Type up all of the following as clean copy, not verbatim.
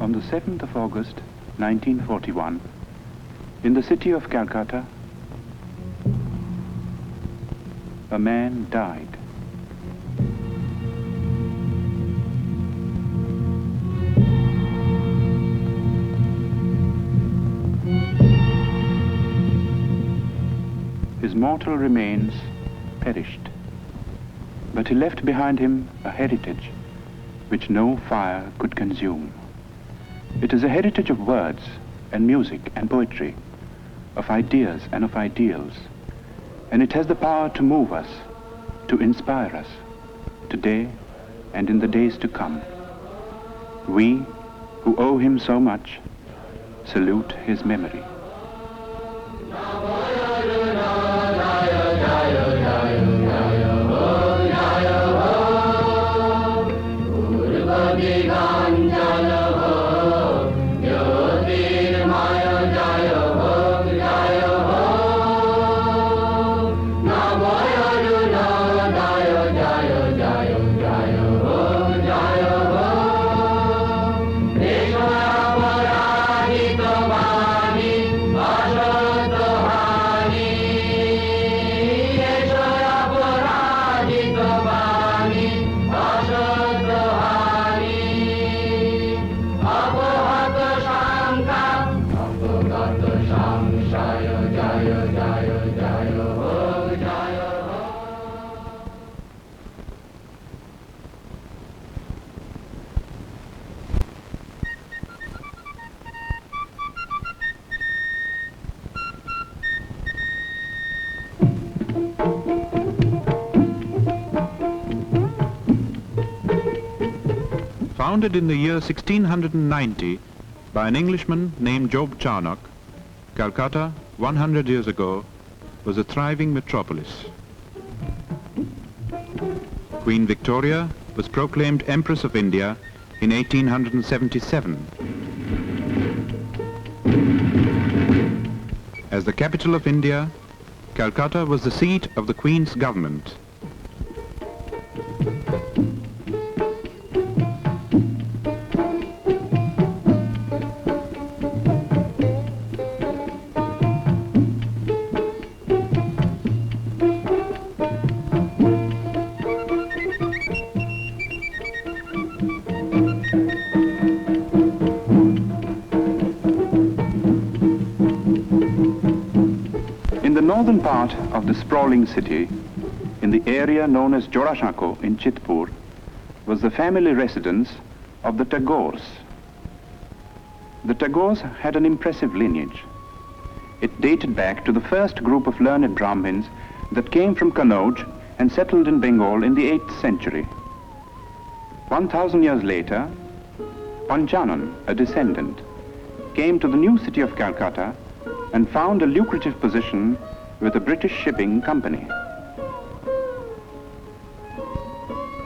On the 7th of August, 1941, in the city of Calcutta, a man died. His mortal remains perished, but he left behind him a heritage which no fire could consume. It is a heritage of words and music and poetry, of ideas and of ideals, and it has the power to move us, to inspire us, today and in the days to come. We, who owe him so much, salute his memory. Founded in the year 1690 by an Englishman named Job Charnock, Calcutta, 100 years ago, was a thriving metropolis. Queen Victoria was proclaimed Empress of India in 1877. As the capital of India, Calcutta was the seat of the Queen's government. In the northern part of the sprawling city, in the area known as Jorashako in Chitpur, was the family residence of the Tagores. The Tagores had an impressive lineage. It dated back to the first group of learned Brahmins that came from Kannauj and settled in Bengal in the 8th century. 1,000 years later, Panchanan, a descendant, came to the new city of Calcutta and found a lucrative position with a British shipping company.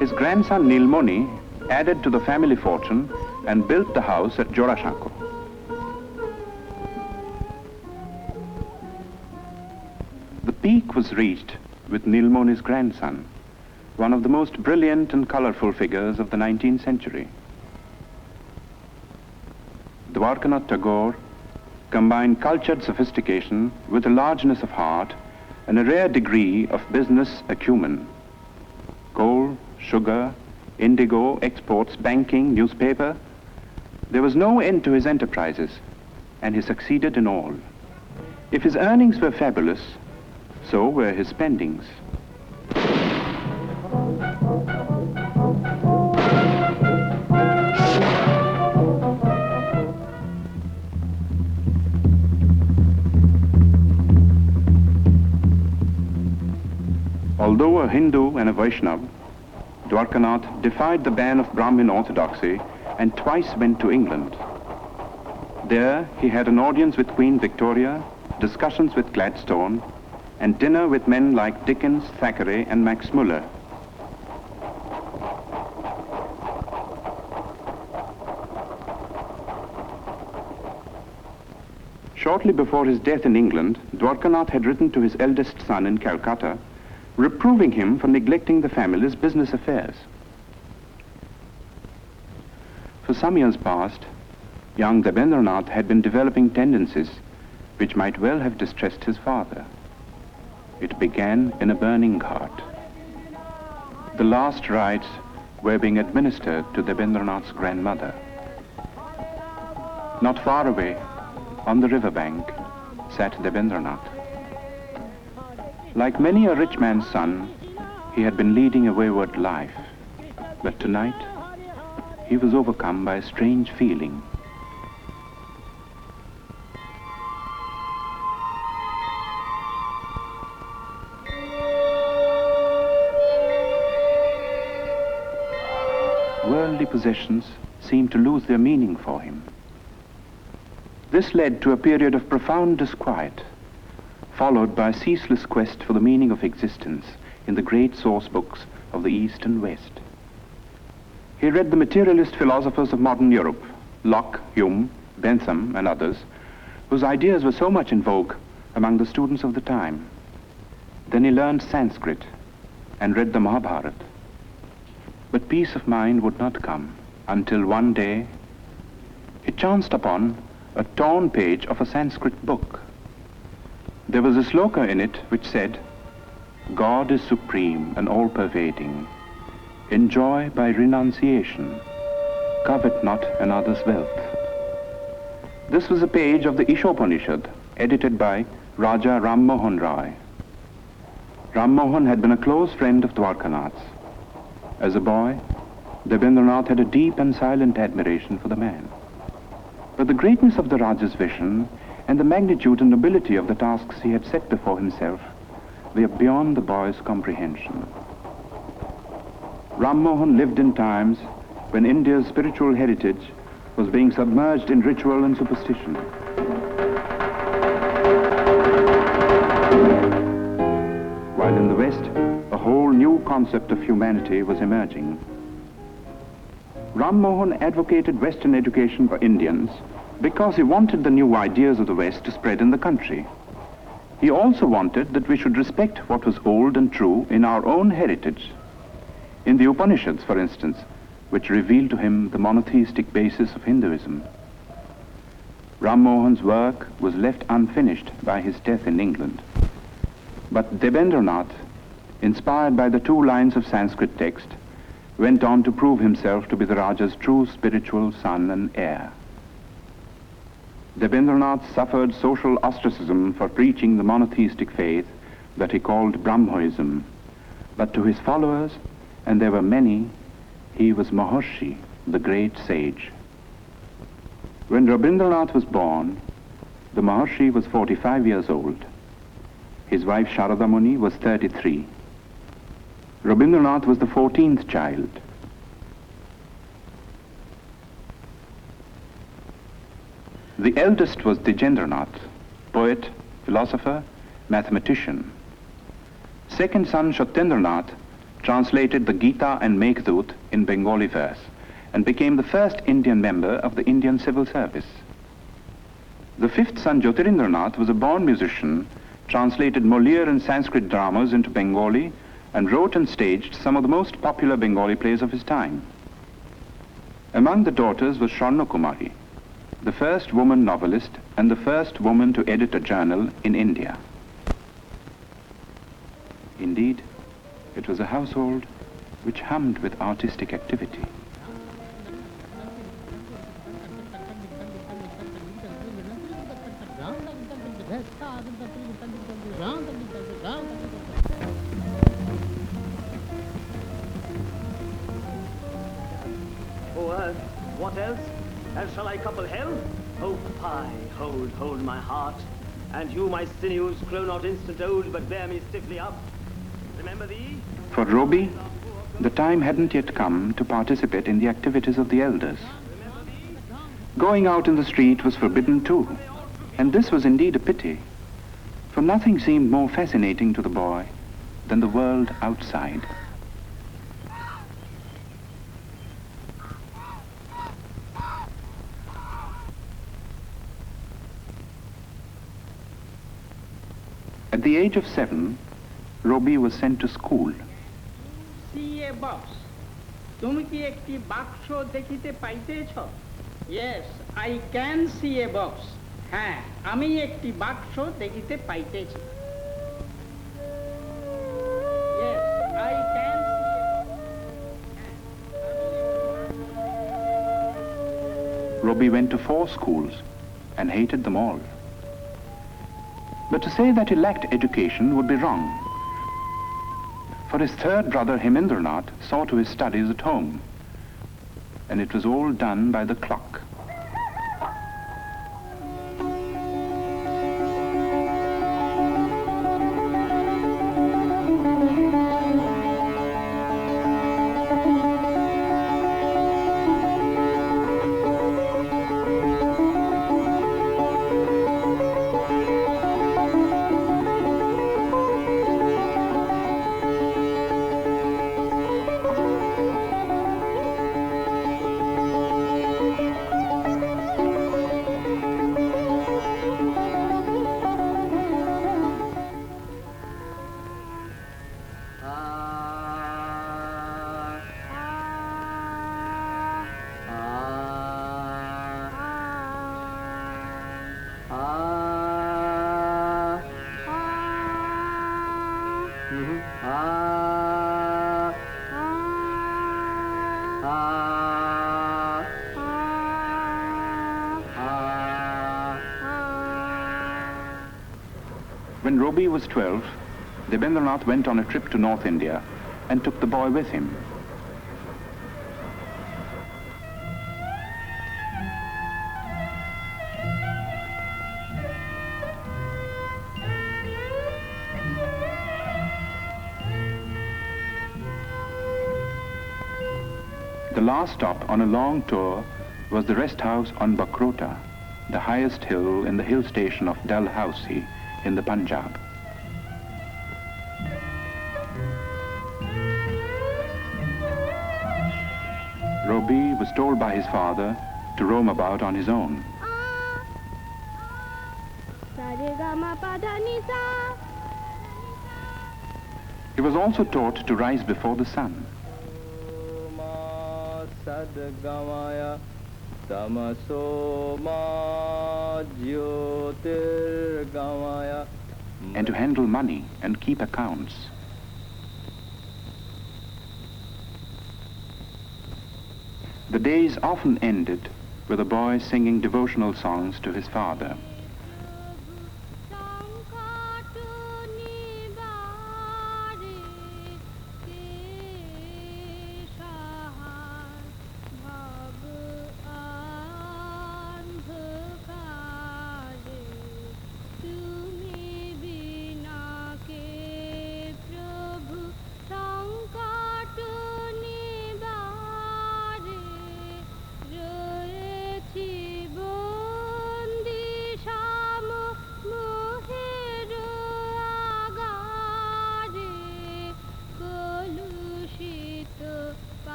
His grandson Nilmoni added to the family fortune and built the house at Jorashako. The peak was reached with Nilmoni's grandson, one of the most brilliant and colorful figures of the 19th century. Rabindranath Tagore combined cultured sophistication with a largeness of heart and a rare degree of business acumen. Coal, sugar, indigo, exports, banking, newspaper. There was no end to his enterprises, and he succeeded in all. If his earnings were fabulous, so were his spendings. Although a Hindu and a Vaishnava, Dwarkanath defied the ban of Brahmin orthodoxy and twice went to England. There he had an audience with Queen Victoria, discussions with Gladstone, and dinner with men like Dickens, Thackeray, and Max Muller. Shortly before his death in England, Dwarkanath had written to his eldest son in Calcutta, reproving him for neglecting the family's business affairs. For some years past, young Rabindranath had been developing tendencies which might well have distressed his father. It began in a burning cart. The last rites were being administered to Rabindranath's grandmother. Not far away, on the riverbank, sat Rabindranath. Like many a rich man's son, he had been leading a wayward life. But tonight, he was overcome by a strange feeling. Worldly possessions seemed to lose their meaning for him. This led to a period of profound disquiet, followed by a ceaseless quest for the meaning of existence in the great source books of the East and West. He read the materialist philosophers of modern Europe, Locke, Hume, Bentham, and others, whose ideas were so much in vogue among the students of the time. Then he learned Sanskrit and read the Mahabharata. But peace of mind would not come until one day he chanced upon a torn page of a Sanskrit book. There was a sloka in it which said, "God is supreme and all-pervading. Enjoy by renunciation. Covet not another's wealth." This was a page of the Ishopanishad, edited by Raja Ram Mohan Rai. Ram Mohan had been a close friend of Dwarkanath's. As a boy, Rabindranath had a deep and silent admiration for the man. But the greatness of the Raja's vision and the magnitude and nobility of the tasks he had set before himself were beyond the boy's comprehension. Ram Mohan lived in times when India's spiritual heritage was being submerged in ritual and superstition. While in the West, a whole new concept of humanity was emerging. Ram Mohan advocated Western education for Indians because he wanted the new ideas of the West to spread in the country. He also wanted that we should respect what was old and true in our own heritage. In the Upanishads, for instance, which revealed to him the monotheistic basis of Hinduism. Ram Mohan's work was left unfinished by his death in England. But Rabindranath, inspired by the 2 lines of Sanskrit text, went on to prove himself to be the Raja's true spiritual son and heir. Rabindranath suffered social ostracism for preaching the monotheistic faith that he called Brahmoism. But to his followers, and there were many, he was Maharshi, the great sage. When Rabindranath was born, the Maharshi was 45 years old. His wife Sharada Muni was 33. Rabindranath was the 14th child. The eldest was Dijendranath, poet, philosopher, mathematician. Second son Satyendranath translated the Gita and Meghdut in Bengali verse and became the first Indian member of the Indian civil service. The 5th son Jyotirindranath was a born musician, translated Molière and Sanskrit dramas into Bengali, and wrote and staged some of the most popular Bengali plays of his time. Among the daughters was Swarna Kumari, the first woman novelist and the first woman to edit a journal in India. Indeed, it was a household which hummed with artistic activity. Oh, what else? And shall I couple hell? Oh, fie, hold my heart. And you, my sinews, grow not instant old, but bear me stiffly up. Remember thee? For Roby, the time hadn't yet come to participate in the activities of the elders. Going out in the street was forbidden too, and this was indeed a pity, for nothing seemed more fascinating to the boy than the world outside. At the age of 7, Roby was sent to school. See a box. তুমি কি একটি বাক্স দেখিতে পাইতেছ? Yes, I can see a box. হ্যাঁ, আমি একটি বাক্স দেখিতে পাইতেছি। Yes, I can see a box. Robbie went to 4 schools and hated them all. But to say that he lacked education would be wrong. For his third brother Rabindranath saw to his studies at home, and it was all done by the clock. When Robbie was 12, Rabindranath went on a trip to North India and took the boy with him. The last stop on a long tour was the rest house on Bakrota, the highest hill in the hill station of Dalhousie in the Punjab. Robbie was told by his father to roam about on his own. He was also taught to rise before the sun. And to handle money and keep accounts. The days often ended with a boy singing devotional songs to his father.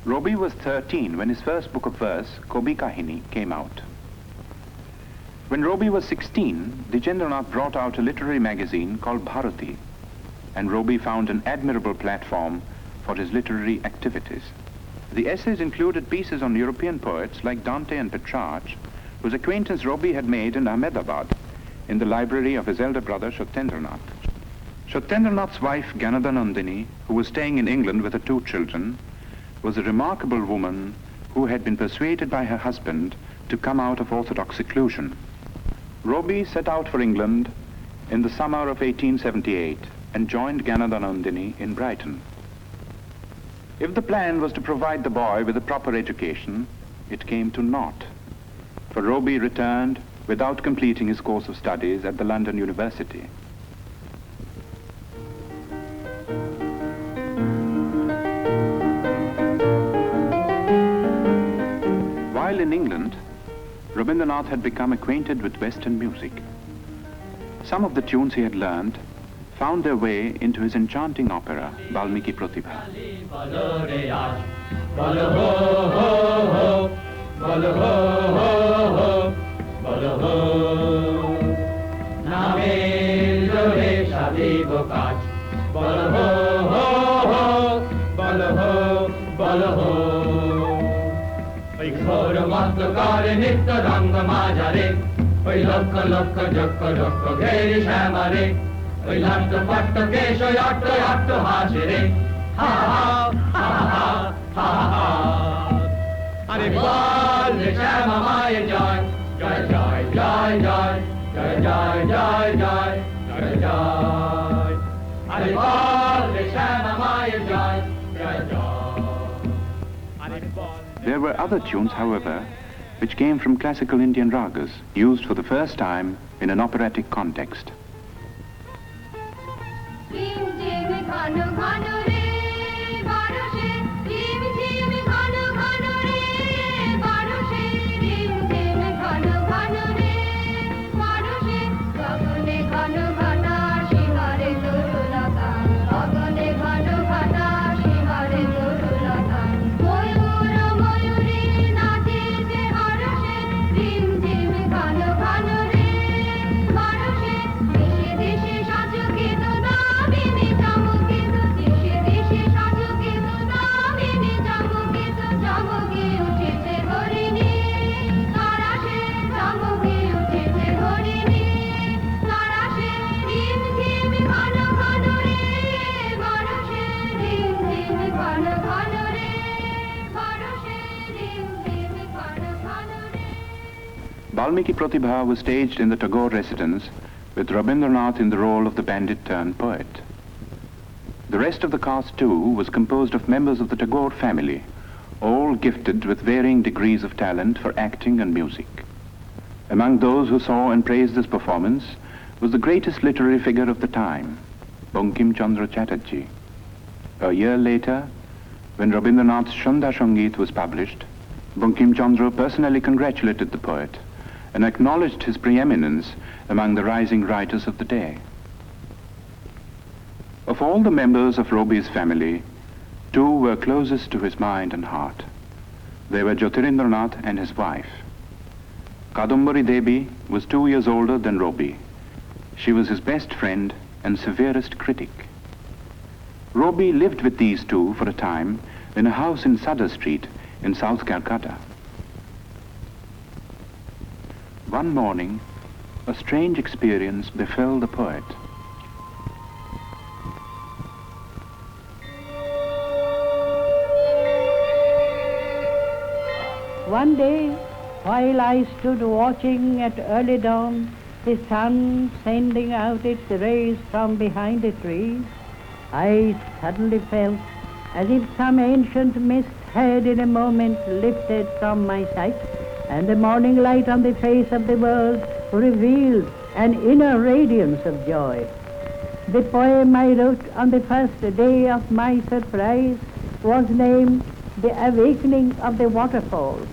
Robbie was 13 when his first book of verse, Kobi Kahini, came out. When Robbie was 16, Rabindranath brought out a literary magazine called Bharati, and Robbie found an admirable platform for his literary activities. The essays included pieces on European poets like Dante and Petrarch, whose acquaintance Robbie had made in Ahmedabad, in the library of his elder brother Satyendranath. Satyendranath's wife Ganadanandini, who was staying in England with her 2 children, was a remarkable woman who had been persuaded by her husband to come out of orthodox seclusion. Robbie set out for England in the summer of 1878 and joined Ganadanandini in Brighton. If the plan was to provide the boy with a proper education, it came to naught, for Robbie returned without completing his course of studies at the London University. While in Rabindranath had become acquainted with Western music. Some of the tunes he had learned found their way into his enchanting opera, Valmiki Pratibha. নিত্য রঙ্গ মাঝারে ওই লক্ষ লক্ষ যক্ষ যক্ষ ঘেরি শ্যামারে ওই লাট্ট পাট্ট কেশ ওই অট্ট অট্ট হাসে রে হা হা হা হা হা হা আরে বল রে শ্যামা মায়ের জয় জয় জয় জয় জয় জয় জয় জয় জয় জয় জয় আরে বল রে শ্যামা মায়ের জয় জয় জয় আরে বল There were other tunes, however, which came from classical Indian ragas, used for the first time in an operatic context. Valmiki Pratibha was staged in the Tagore residence with Rabindranath in the role of the bandit-turned-poet. The rest of the cast too was composed of members of the Tagore family, all gifted with varying degrees of talent for acting and music. Among those who saw and praised this performance was the greatest literary figure of the time, Bankim Chandra Chatterjee. A year later, when Rabindranath's Shanda Sangeet was published, Bankim Chandra personally congratulated the poet and acknowledged his preeminence among the rising writers of the day. Of all the members of Robi's family, two were closest to his mind and heart. They were Jyotirindranath and his wife. Kadambari Devi was 2 years older than Robi. She was his best friend and severest critic. Robi lived with these two for a time in a house in Sadar Street in South Calcutta. One morning, a strange experience befell the poet. One day, while I stood watching at early dawn, the sun sending out its rays from behind the trees, I suddenly felt as if some ancient mist had in a moment lifted from my sight, and the morning light on the face of the world revealed an inner radiance of joy. The poem I wrote on the first day of my surprise was named The Awakening of the Waterfalls.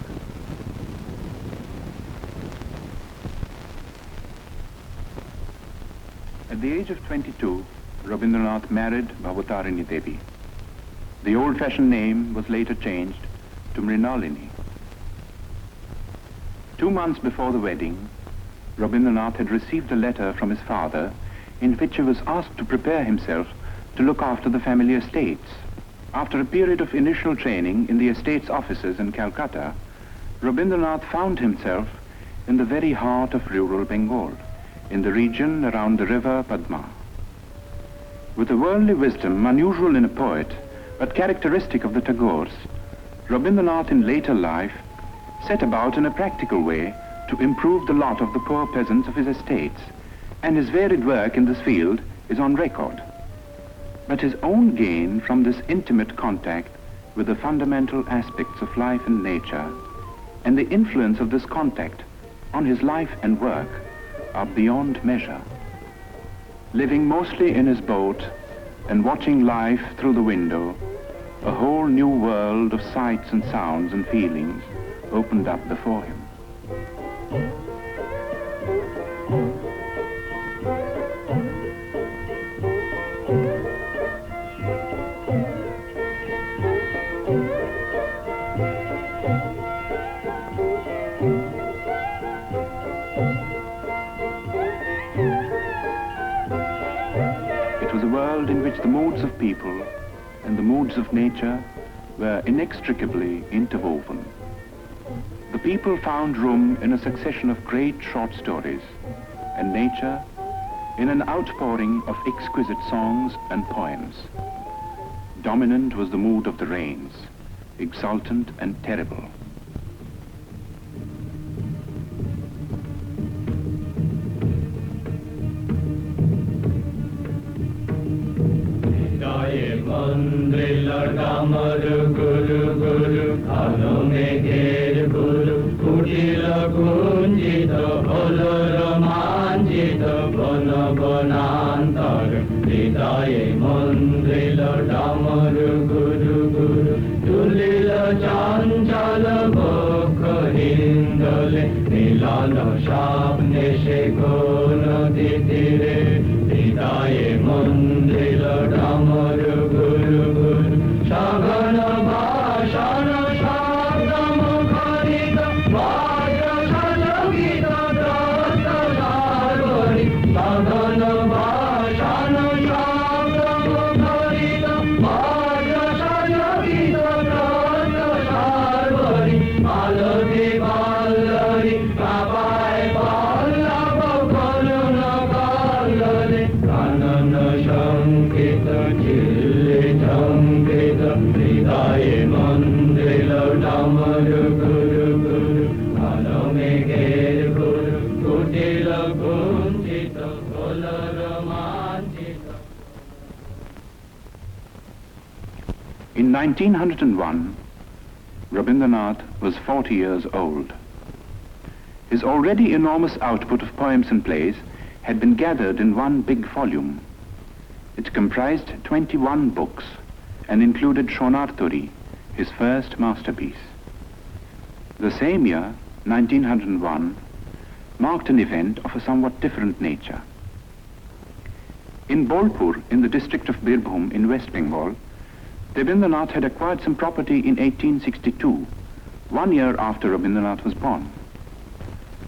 At the age of 22, Rabindranath married Bhavatarini Devi. The old-fashioned name was later changed to Mrinalini. 2 months before the wedding, Rabindranath had received a letter from his father in which he was asked to prepare himself to look after the family estates. After a period of initial training in the estates offices in Calcutta, Rabindranath found himself in the very heart of rural Bengal, in the region around the river Padma. With a worldly wisdom unusual in a poet, but characteristic of the Tagores, Rabindranath in later life set about in a practical way to improve the lot of the poor peasants of his estates, and his varied work in this field is on record. But his own gain from this intimate contact with the fundamental aspects of life and nature, and the influence of this contact on his life and work, are beyond measure. Living mostly in his boat and watching life through the window, a whole new world of sights and sounds and feelings opened up before him. It was a world in which the moods of people and the moods of nature were inextricably interwoven. The people found room in a succession of great short stories, and nature in an outpouring of exquisite songs and poems. Dominant was the mood of the rains, exultant and terrible. Guru Guru Alo Megher Guru Kutila Kunjita Holo Romanjita Bono Bonantar Hridaye Mandrila Damaru Guru Guru Tulila Chanchala Bokha Hindale Nilala Shabne Shekono Titire Hridaye Mandrila Damaru Guru Guru Shagana Bhashana Shabda Mukharita Vajra Shajagita Drasta Sarvari Shagana Bhashana Shabda Mukharita Vajra Shajagita Drasta Sarvari Malati Ballari Papai Pallava Kaluna Kallare Kanana Shankita Chille Shankita Hridaye Mandrila Damaru Guru Guru Alo Megher Guru Kutila Kunjita Hola Romanjita. In 1901, Rabindranath was 40 years old. His already enormous output of poems and plays had been gathered in one big volume. It comprised 21 books and included Shonarturi, his first masterpiece. The same year, 1901, marked an event of a somewhat different nature. In Bolpur, in the district of Birbhum in West Bengal, Rabindranath had acquired some property in 1862, 1 year after Rabindranath was born.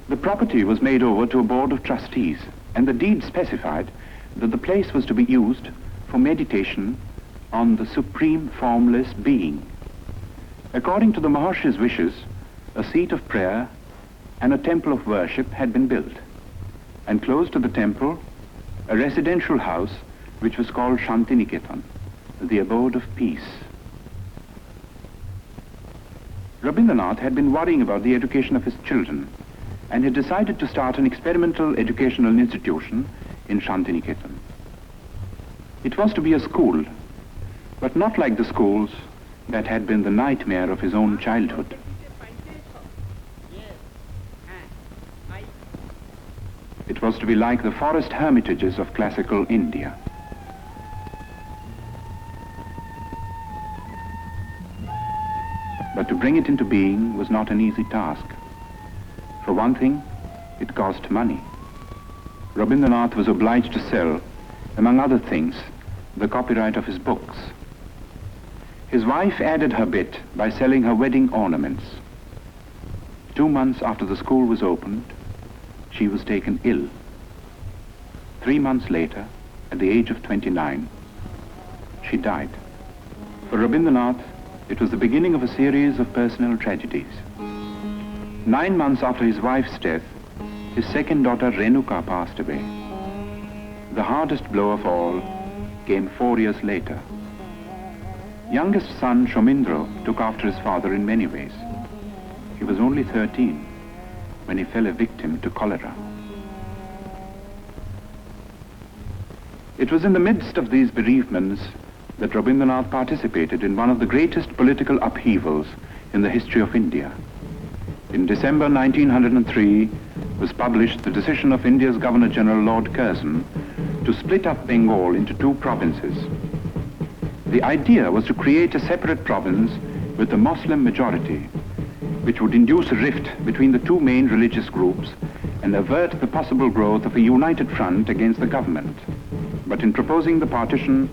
The property was made over to a board of trustees, and the deed specified that the place was to be used for meditation on the supreme formless being. According to the Maharshi's wishes, a seat of prayer and a temple of worship had been built, and close to the temple, a residential house which was called Shantiniketan, the abode of peace. Rabindranath had been worrying about the education of his children and had decided to start an experimental educational institution in Shantiniketan. It was to be a school, but not like the schools that had been the nightmare of his own childhood. It was to be like the forest hermitages of classical India. But to bring it into being was not an easy task. For one thing, it cost money. Rabindranath was obliged to sell, among other things, the copyright of his books. His wife added her bit by selling her wedding ornaments. 2 months after the school was opened, she was taken ill. 3 months later, at the age of 29, she died. For Rabindranath, it was the beginning of a series of personal tragedies. 9 months after his wife's death, his second daughter Renuka passed away. The hardest blow of all came 4 years later. Youngest son Shomindro took after his father in many ways. He was only 13 when he fell a victim to cholera. It was in the midst of these bereavements that Rabindranath participated in one of the greatest political upheavals in the history of India. In December 1903 was published the decision of India's Governor-General Lord Curzon to split up Bengal into 2 provinces. The idea was to create a separate province with a Muslim majority, which would induce a rift between the two main religious groups and avert the possible growth of a united front against the government. But in proposing the partition,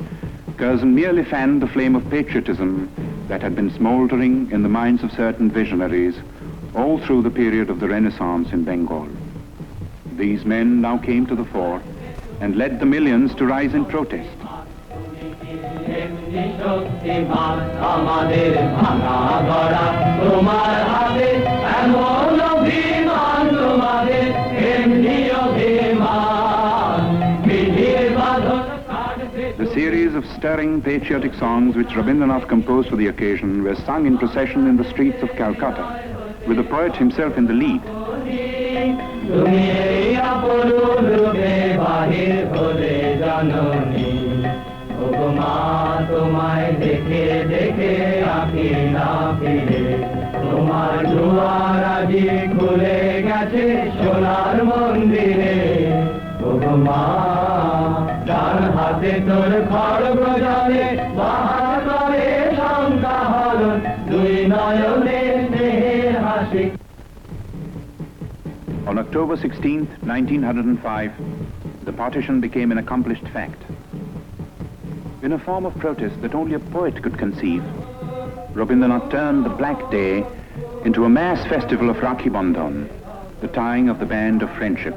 Curzon merely fanned the flame of patriotism that had been smouldering in the minds of certain visionaries all through the period of the Renaissance in Bengal. These men now came to the fore and led the millions to rise in protest. The series of stirring patriotic songs which Rabindranath composed for the occasion were sung in procession in the streets of Calcutta, with the poet himself in the lead. On October 16, 1905, the partition became an accomplished fact. In a form of protest that only a poet could conceive, Rabindranath turned the black day into a mass festival of Rakhi Bandhan, the tying of the band of friendship.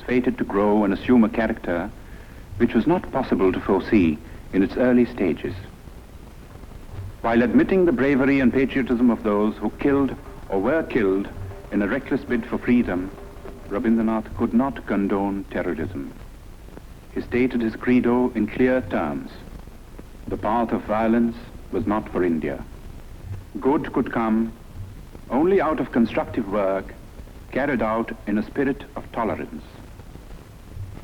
Fated to grow and assume a character which was not possible to foresee in its early stages. While admitting the bravery and patriotism of those who killed or were killed in a reckless bid for freedom, Rabindranath could not condone terrorism. He stated his credo in clear terms. The path of violence was not for India. Good could come only out of constructive work carried out in a spirit of tolerance.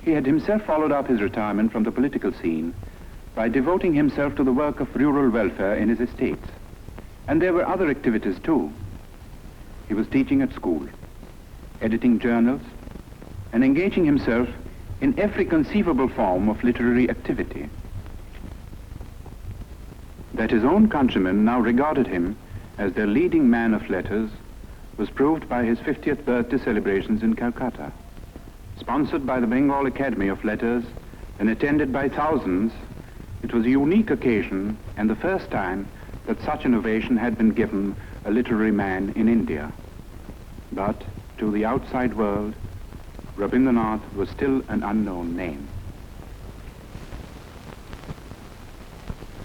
He had himself followed up his retirement from the political scene by devoting himself to the work of rural welfare in his estates. And there were other activities too. He was teaching at school, editing journals, and engaging himself in every conceivable form of literary activity. That his own countrymen now regarded him as their leading man of letters was proved by his 50th birthday celebrations in Calcutta. Sponsored by the Bengal Academy of Letters and attended by thousands, it was a unique occasion and the first time that such an ovation had been given a literary man in India. But to the outside world, Rabindranath was still an unknown name.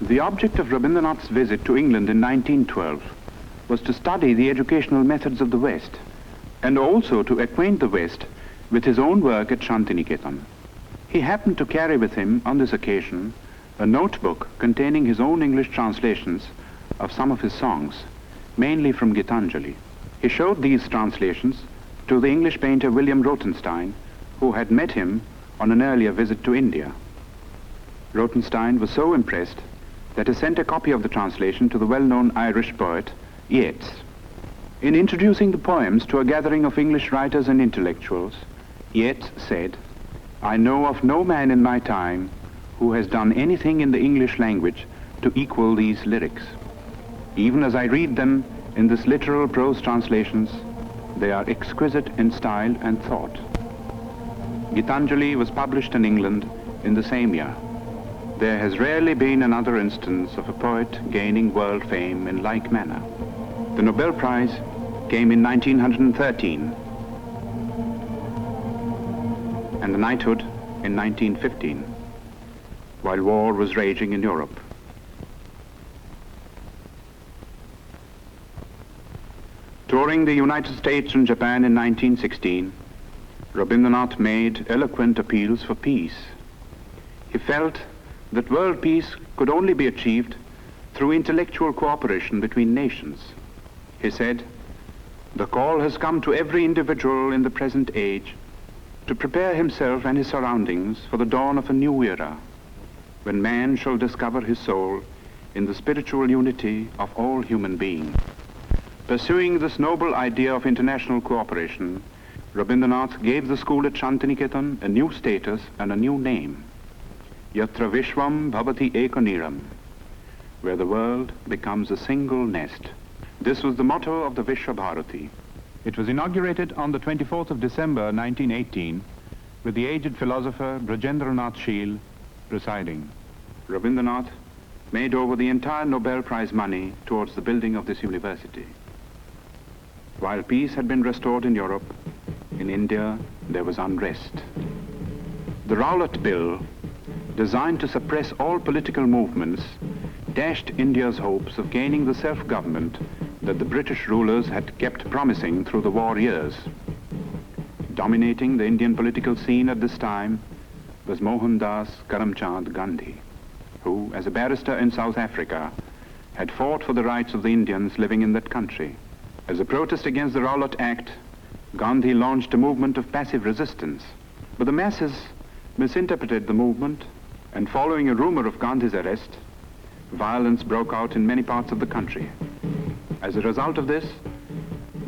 The object of Rabindranath's visit to England in 1912 was to study the educational methods of the West and also to acquaint the West with his own work at Shantiniketan. He happened to carry with him on this occasion a notebook containing his own English translations of some of his songs, mainly from Gitanjali. He showed these translations to the English painter William Rothenstein, who had met him on an earlier visit to India. Rothenstein was so impressed that he sent a copy of the translation to the well-known Irish poet Yeats. In introducing the poems to a gathering of English writers and intellectuals, Yeats said, "I know of no man in my time who has done anything in the English language to equal these lyrics. Even as I read them in this literal prose translations, they are exquisite in style and thought." Gitanjali was published in England in the same year. There has rarely been another instance of a poet gaining world fame in like manner. The Nobel Prize came in 1913 and the knighthood in 1915, while war was raging in Europe. Touring the United States and Japan in 1916, Rabindranath made eloquent appeals for peace. He felt that world peace could only be achieved through intellectual cooperation between nations. He said, "The call has come to every individual in the present age to prepare himself and his surroundings for the dawn of a new era, when man shall discover his soul in the spiritual unity of all human beings." Pursuing this noble idea of international cooperation, Rabindranath gave the school at Shantiniketan a new status and a new name, Yatra Vishwam Bhavati Ekaniram, where the world becomes a single nest. This was the motto of the Vishwa Bharati. It was inaugurated on the 24th of December 1918 with the aged philosopher Brajendranath Sheel presiding. Rabindranath made over the entire Nobel Prize money towards the building of this university. While peace had been restored in Europe, in India there was unrest. The Rowlatt Bill, designed to suppress all political movements, dashed India's hopes of gaining the self-government that the British rulers had kept promising through the war years. Dominating the Indian political scene at this time was Mohandas Karamchand Gandhi, who, as a barrister in South Africa, had fought for the rights of the Indians living in that country. As a protest against the Rowlatt Act, Gandhi launched a movement of passive resistance. But the masses misinterpreted the movement, and following a rumor of Gandhi's arrest, violence broke out in many parts of the country. As a result of this,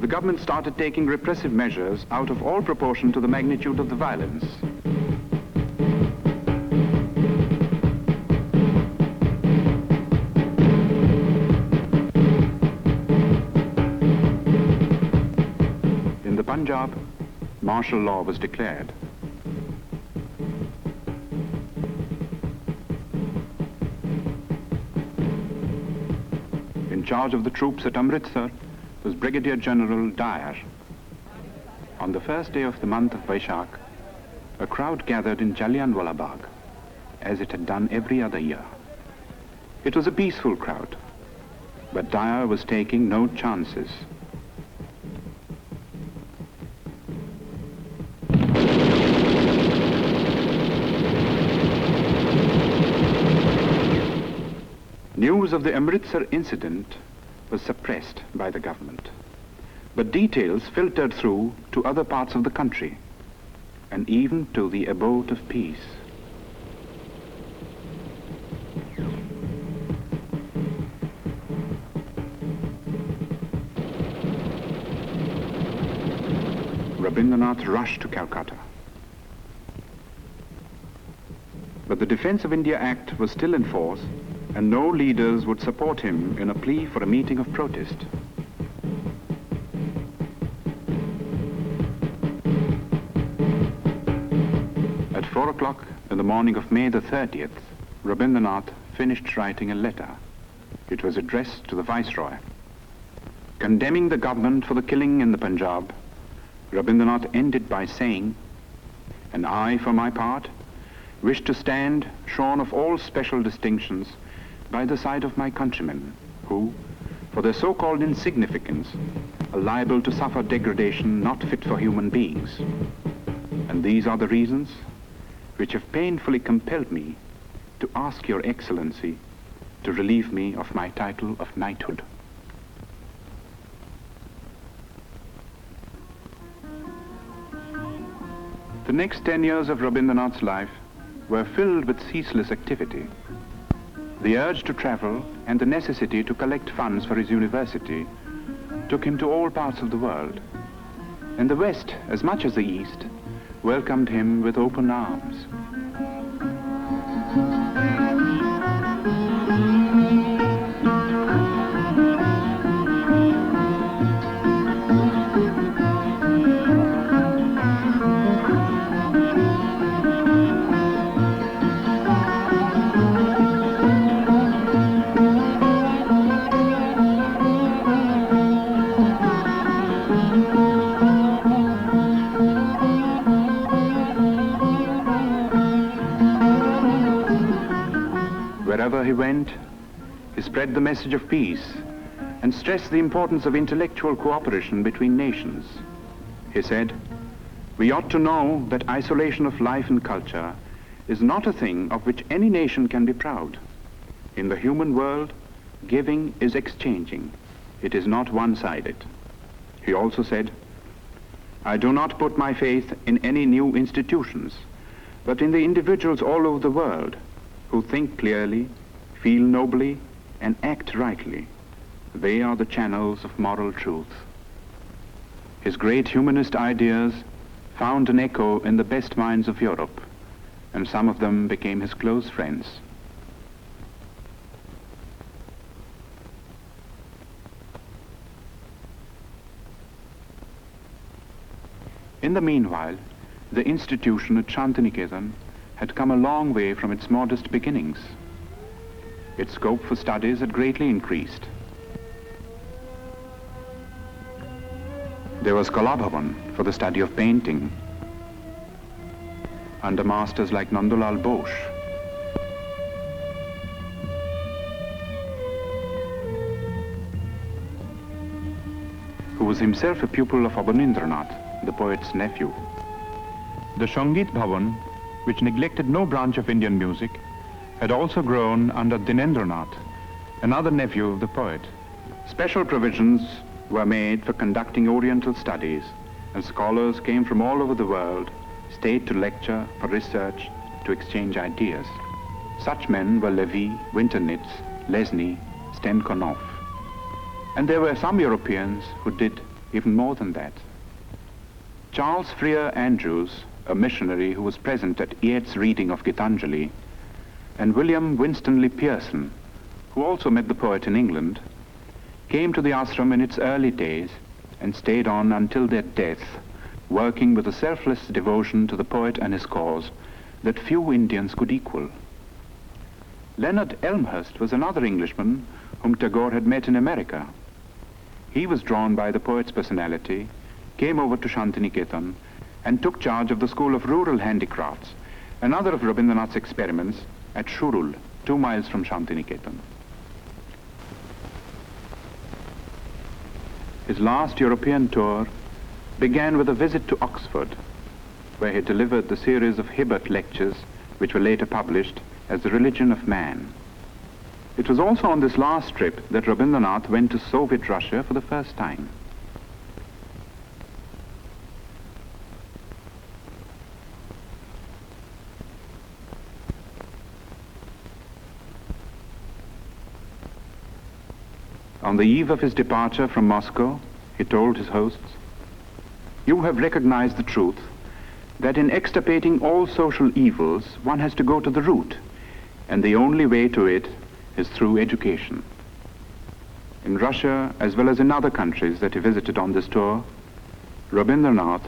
the government started taking repressive measures out of all proportion to the magnitude of the violence. In the Punjab, martial law was declared. In charge of the troops at Amritsar was Brigadier General Dyer. On the first day of the month of Vaishak, a crowd gathered in Jallianwala Bagh, as it had done every other year. It was a peaceful crowd, but Dyer was taking no chances. News of the Amritsar incident was suppressed by the government, but details filtered through to other parts of the country, and even to the abode of peace. Rabindranath rushed to Calcutta. But the Defence of India Act was still in force, and no leaders would support him in a plea for a meeting of protest. At 4 o'clock in the morning of May the 30th, Rabindranath finished writing a letter. It was addressed to the Viceroy. Condemning the government for the killing in the Punjab, Rabindranath ended by saying, "And I, for my part, wish to stand shorn of all special distinctions by the side of my countrymen, who, for their so-called insignificance, are liable to suffer degradation not fit for human beings. And these are the reasons which have painfully compelled me to ask Your Excellency to relieve me of my title of knighthood." The next 10 years of Rabindranath's life were filled with ceaseless activity. The urge to travel and the necessity to collect funds for his university took him to all parts of the world, and the West, as much as the East, welcomed him with open arms. Wherever he went, he spread the message of peace and stressed the importance of intellectual cooperation between nations. He said, "We ought to know that isolation of life and culture is not a thing of which any nation can be proud. In the human world, giving is exchanging. It is not one-sided." He also said, "I do not put my faith in any new institutions, but in the individuals all over the world who think clearly, feel nobly, and act rightly. They are the channels of moral truth." His great humanist ideas found an echo in the best minds of Europe, and some of them became his close friends. In the meanwhile, the institution at Shantiniketan had come a long way from its modest beginnings. Its scope for studies had greatly increased. There was Kala Bhavan for the study of painting, under masters like Nandulal Bose. Who was himself a pupil of Rabindranath, the poet's nephew. The Sangeet Bhavan, which neglected no branch of Indian music, had also grown under Dinendranath, another nephew of the poet. Special provisions were made for conducting Oriental studies, and scholars came from all over the world, stayed to lecture, for research, to exchange ideas. Such men were Levy, Winternitz, Lesny, Stenkonov. And there were some Europeans who did even more than that. Charles Freer Andrews, a missionary who was present at Yeats' reading of Gitanjali, and William Winstanley Pearson, who also met the poet in England, came to the ashram in its early days and stayed on until their death, working with a selfless devotion to the poet and his cause that few Indians could equal. Leonard Elmhurst was another Englishman whom Tagore had met in America. He was drawn by the poet's personality, came over to Shantiniketan, and took charge of the School of Rural Handicrafts, another of Rabindranath's experiments at Shurul, 2 miles from Shantiniketan. His last European tour began with a visit to Oxford, where he delivered the series of Hibbert lectures, which were later published as The Religion of Man. It was also on this last trip that Rabindranath went to Soviet Russia for the first time. On the eve of his departure from Moscow, he told his hosts, "You have recognized the truth that in extirpating all social evils, one has to go to the root, and the only way to it is through education." In Russia, as well as in other countries that he visited on this tour, Rabindranath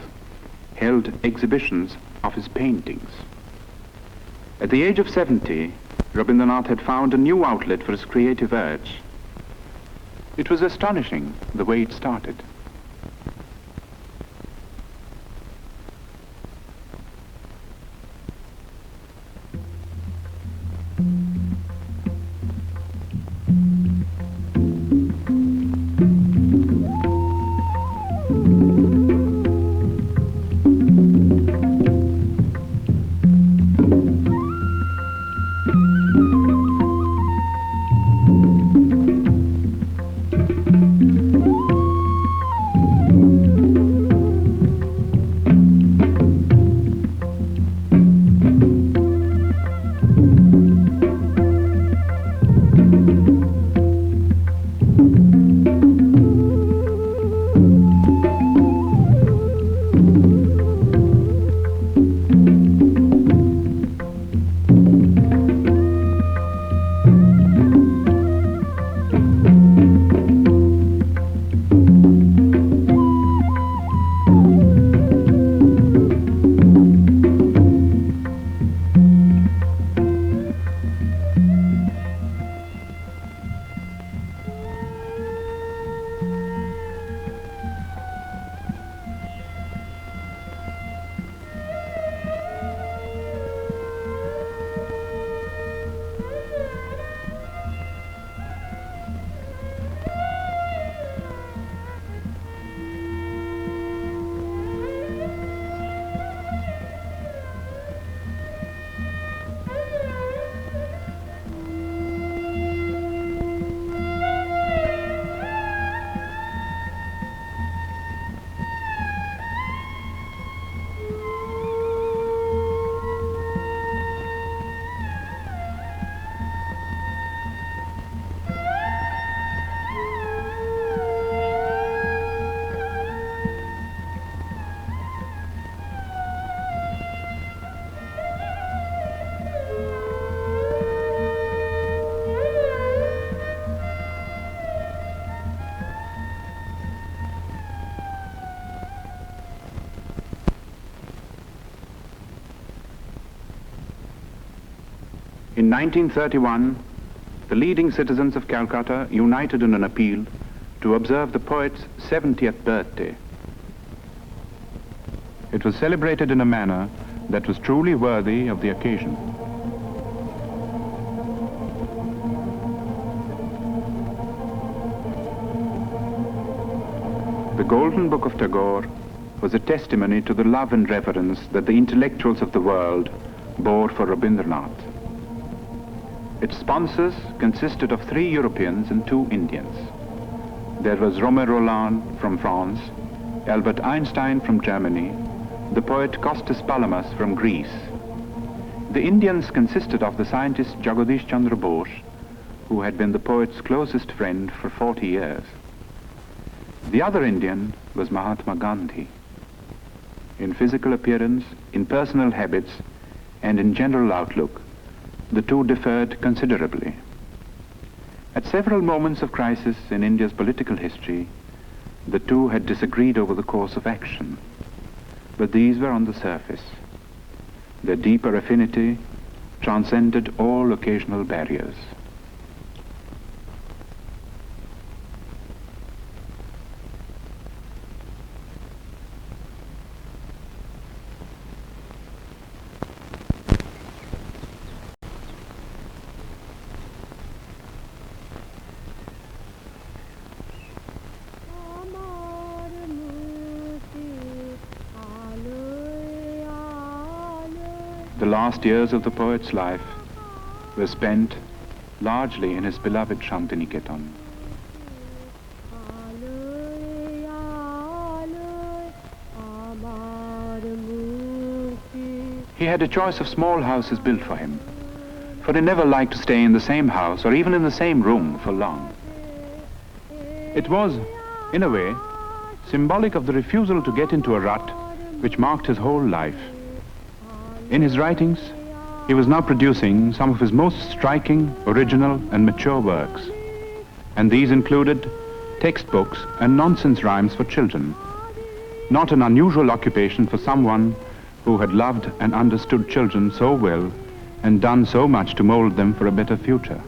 held exhibitions of his paintings. At the age of 70, Rabindranath had found a new outlet for his creative urge. It was astonishing the way it started. In 1931, the leading citizens of Calcutta united in an appeal to observe the poet's 70th birthday. It was celebrated in a manner that was truly worthy of the occasion. The Golden Book of Tagore was a testimony to the love and reverence that the intellectuals of the world bore for Rabindranath. Its sponsors consisted of 3 Europeans and 2 Indians. There was Romain Rolland from France, Albert Einstein from Germany, the poet Kostas Palamas from Greece. The Indians consisted of the scientist Jagadish Chandra Bose, who had been the poet's closest friend for 40 years. The other Indian was Mahatma Gandhi. In physical appearance, in personal habits, and in general outlook, the two differed considerably. At several moments of crisis in India's political history, the two had disagreed over the course of action, but these were on the surface. Their deeper affinity transcended all occasional barriers. The last years of the poet's life were spent largely in his beloved Shantiniketan. He had a choice of small houses built for him, for he never liked to stay in the same house or even in the same room for long. It was, in a way, symbolic of the refusal to get into a rut which marked his whole life. In his writings, he was now producing some of his most striking, original, and mature works, and these included textbooks and nonsense rhymes for children, not an unusual occupation for someone who had loved and understood children so well and done so much to mold them for a better future.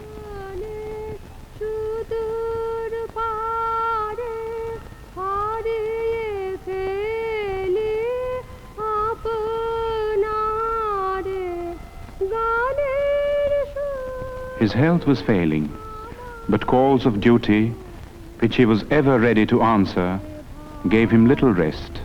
His health was failing, but calls of duty, which he was ever ready to answer, gave him little rest.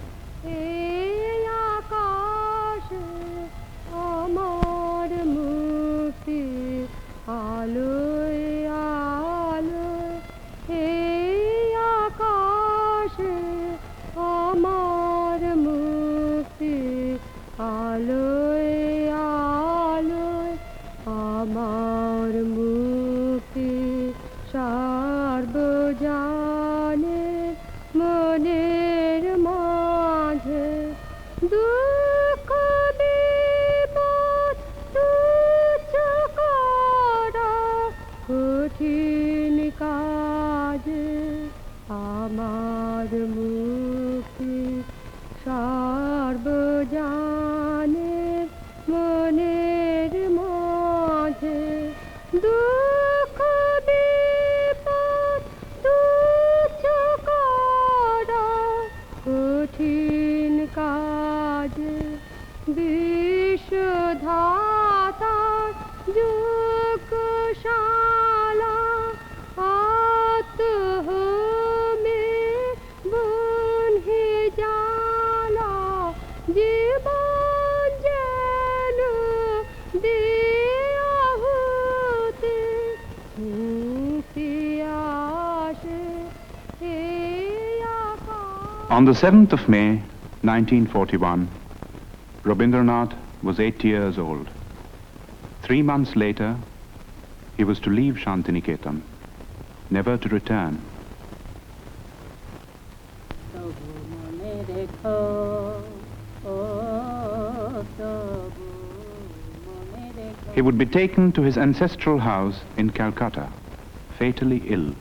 On the 7th of May, 1941, Rabindranath was 8 years old. 3 months later, he was to leave Shantiniketan, never to return. He would be taken to his ancestral house in Calcutta, fatally ill.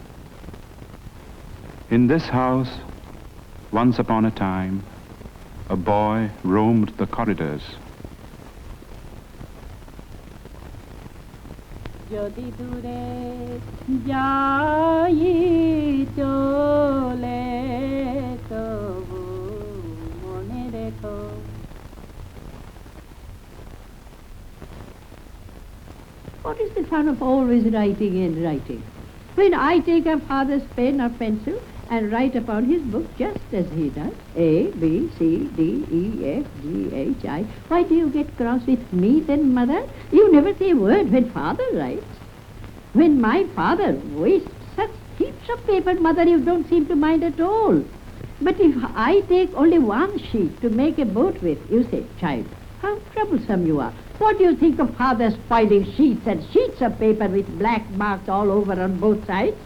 In this house, once upon a time, a boy roamed the corridors. যদি দূরে যাই চলে তবু মনে রেখো। What is the fun of always writing and writing? When I take up father's pen or pencil and write upon his book just as he does, A, B, C, D, E, F, G, H, I, why do you get cross with me then, mother? You never say a word when father writes. When my father wastes such heaps of paper, mother, you don't seem to mind at all. But if I take only one sheet to make a boat with, you say, child, how troublesome you are. What do you think of father spoiling sheets and sheets of paper with black marks all over on both sides?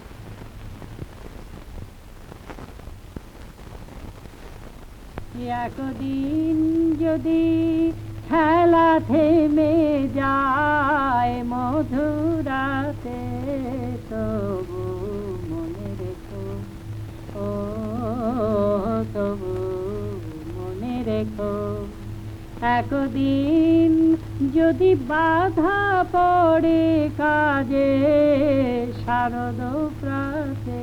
একদিন যদি খেলা থেমে যায় মধুরাতে তবু মনে রেখো, ও তবু মনে রেখো। একদিন যদি বাধা পড়ে কাজে শারদ প্রাতে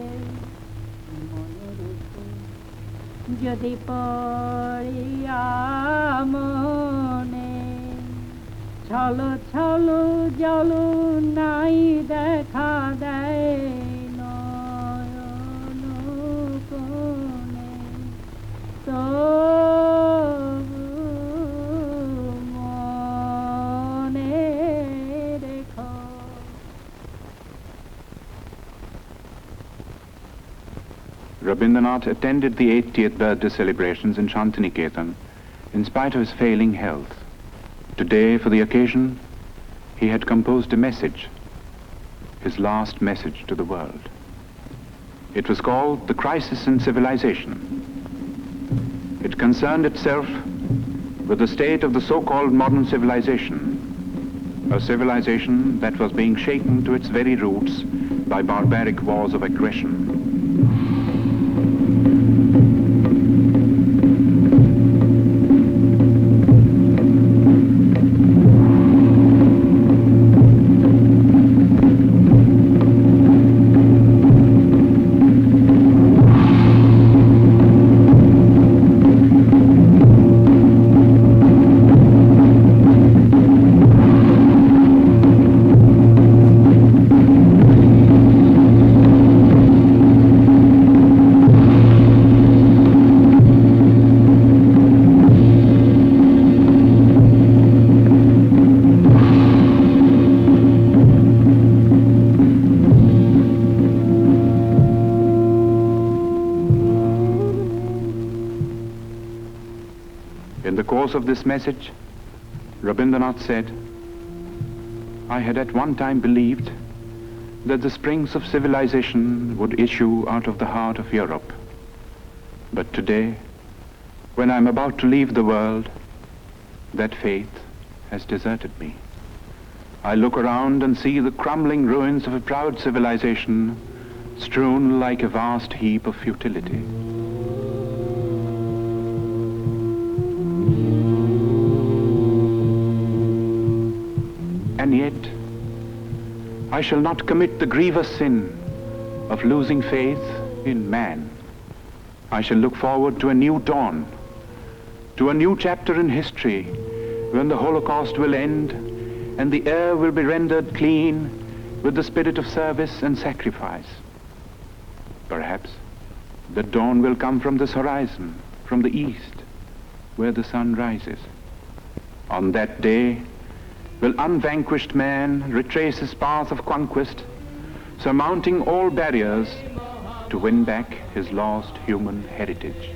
মনে রেখো, যদি পড়িয়া মনে ছলো ছলো জল নাই দেখা দেয় নয়ন কোণে তবু মনে রেখো। Rabindranath attended the 80th birthday celebrations in Shantiniketan in spite of his failing health. Today, for the occasion, he had composed a message, his last message to the world. It was called The Crisis in Civilization. It concerned itself with the state of the so-called modern civilization, a civilization that was being shaken to its very roots by barbaric wars of aggression. In the course of this message, Rabindranath said, I had at one time believed that the springs of civilization would issue out of the heart of Europe. But today, when I'm about to leave the world, that faith has deserted me. I look around and see the crumbling ruins of a proud civilization strewn like a vast heap of futility. And yet, I shall not commit the grievous sin of losing faith in man. I shall look forward to a new dawn, to a new chapter in history when the Holocaust will end and the air will be rendered clean with the spirit of service and sacrifice. Perhaps the dawn will come from this horizon, from the east, where the sun rises. On that day, will unvanquished man retrace his path of conquest, surmounting all barriers to win back his lost human heritage.